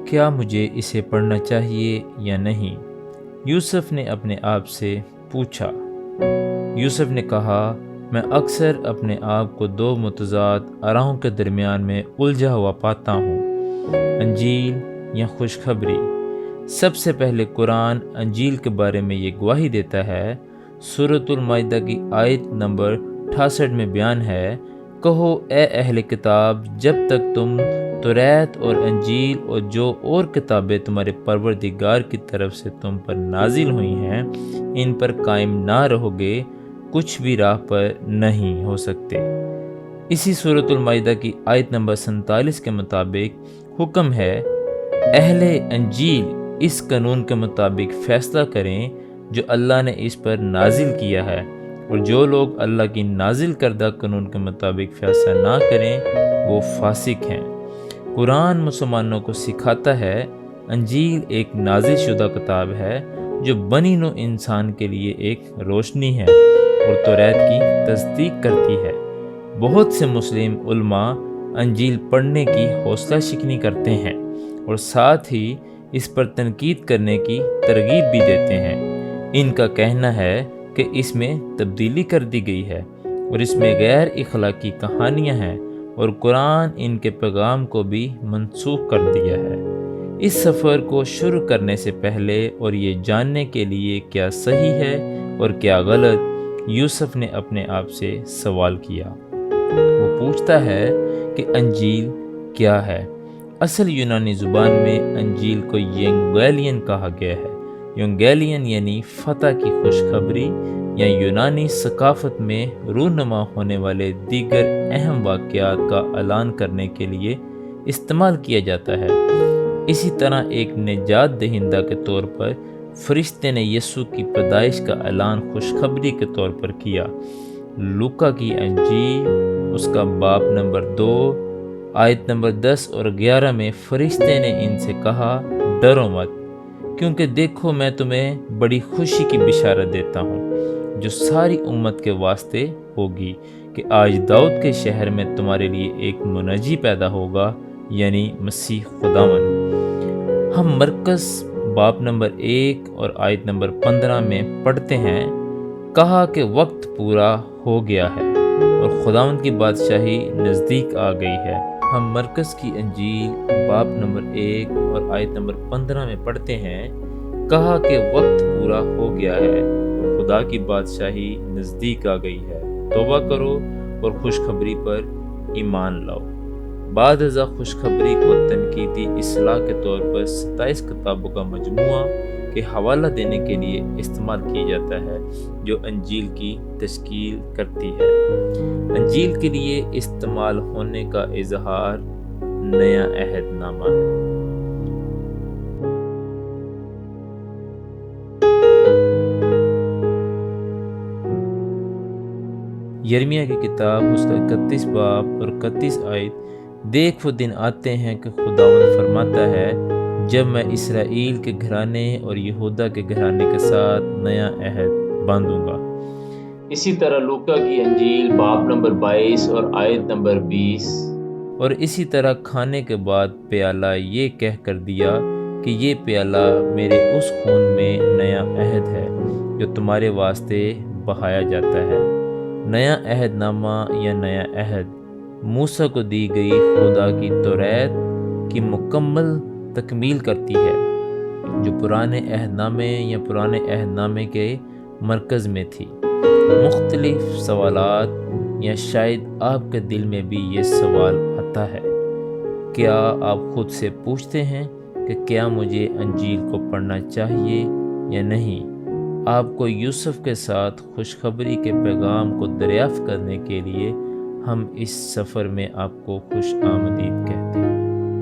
کیا مجھے اسے پڑھنا چاہیے یا نہیں؟ یوسف نے اپنے آپ سے پوچھا۔ یوسف نے کہا، میں اکثر اپنے آپ کو دو متضاد آراؤں کے درمیان میں الجھا ہوا پاتا ہوں، انجیل یا خوشخبری۔ سب سے پہلے قرآن انجیل کے بارے میں یہ گواہی دیتا ہے۔ سورۃ المائدہ کی آیت نمبر 68 میں بیان ہے، کہو اے اہل کتاب، جب تک تم توریت اور انجیل اور جو اور کتابیں تمہارے پروردگار کی طرف سے تم پر نازل ہوئی ہیں ان پر قائم نہ رہو گے، کچھ بھی راہ پر نہیں ہو سکتے۔ اسی سورۃ المائدہ کی آیت نمبر 47 کے مطابق حکم ہے، اہل انجیل اس قانون کے مطابق فیصلہ کریں جو اللہ نے اس پر نازل کیا ہے، اور جو لوگ اللہ کی نازل کردہ قانون کے مطابق فیصلہ نہ کریں وہ فاسق ہیں۔ قرآن مسلمانوں کو سکھاتا ہے انجیل ایک نازل شدہ کتاب ہے جو بنی نوع انسان کے لیے ایک روشنی ہے اور توریت کی تصدیق کرتی ہے۔ بہت سے مسلم علماء انجیل پڑھنے کی حوصلہ شکنی کرتے ہیں اور ساتھ ہی اس پر تنقید کرنے کی ترغیب بھی دیتے ہیں۔ ان کا کہنا ہے کہ اس میں تبدیلی کر دی گئی ہے اور اس میں غیر اخلاقی کہانیاں ہیں اور قرآن ان کے پیغام کو بھی منسوخ کر دیا ہے۔ اس سفر کو شروع کرنے سے پہلے اور یہ جاننے کے لیے کیا صحیح ہے اور کیا غلط، یوسف نے اپنے آپ سے سوال کیا۔ وہ پوچھتا ہے کہ انجیل کیا ہے؟ اصل یونانی زبان میں انجیل کو یونگیلین کہا گیا ہے۔ یونگیلین یعنی فتح کی خوشخبری یا یونانی ثقافت میں رونما ہونے والے دیگر اہم واقعات کا اعلان کرنے کے لیے استعمال کیا جاتا ہے۔ اسی طرح ایک نجات دہندہ کے طور پر فرشتے نے یسوع کی پیدائش کا اعلان خوشخبری کے طور پر کیا۔ لوکا کی انجیل اس کا باب نمبر 2 آیت نمبر 10 اور 11 میں فرشتے نے ان سے کہا، ڈرو مت، کیونکہ دیکھو میں تمہیں بڑی خوشی کی بشارت دیتا ہوں جو ساری امت کے واسطے ہوگی، کہ آج داؤد کے شہر میں تمہارے لیے ایک منجی پیدا ہوگا، یعنی مسیح خداوند۔ ہم مرکز باب نمبر 1 اور آیت نمبر 15 میں پڑھتے ہیں، کہا کہ وقت پورا ہو گیا ہے اور خداوند کی بادشاہی نزدیک آ گئی ہے۔ ہم مرکز کی انجیل باب نمبر 1 اور آیت نمبر 15 میں پڑھتے ہیں، کہا کہ وقت پورا ہو گیا ہے اور خدا کی بادشاہی نزدیک آ گئی ہے، توبہ کرو اور خوشخبری پر ایمان لاؤ۔ بعد ازاں خوشخبری کو تنقیدی اصلاح کے طور پر 27 کتابوں کا مجموعہ کے حوالہ دینے کے لیے استعمال کیا جاتا ہے جو انجیل کی تشکیل کرتی ہے۔ انجیل کے لیے استعمال ہونے کا اظہار نیا عہد نامہ ہے۔ یرمیہ کی کتاب اس کا 31 باب اور 31 آیت، دیکھ وہ دن آتے ہیں کہ خداوند فرماتا ہے، جب میں اسرائیل کے گھرانے اور یہودا کے گھرانے کے ساتھ نیا عہد باندھوں گا۔ اسی طرح لوکا کی انجیل باب نمبر 22 اور آیت نمبر 20، اور اسی طرح کھانے کے بعد پیالہ یہ کہہ کر دیا کہ یہ پیالہ میرے اس خون میں نیا عہد ہے جو تمہارے واسطے بہایا جاتا ہے۔ نیا عہد نامہ یا نیا عہد موسیٰ کو دی گئی خدا کی توریت کی مکمل تکمیل کرتی ہے جو پرانے عہد نامے یا پرانے عہد نامے کے مرکز میں تھی۔ مختلف سوالات، یا شاید آپ کے دل میں بھی یہ سوال آتا ہے، کیا آپ خود سے پوچھتے ہیں کہ کیا مجھے انجیل کو پڑھنا چاہیے یا نہیں؟ آپ کو یوسف کے ساتھ خوشخبری کے پیغام کو دریافت کرنے کے لیے ہم اس سفر میں آپ کو خوش آمدید کہتے ہیں۔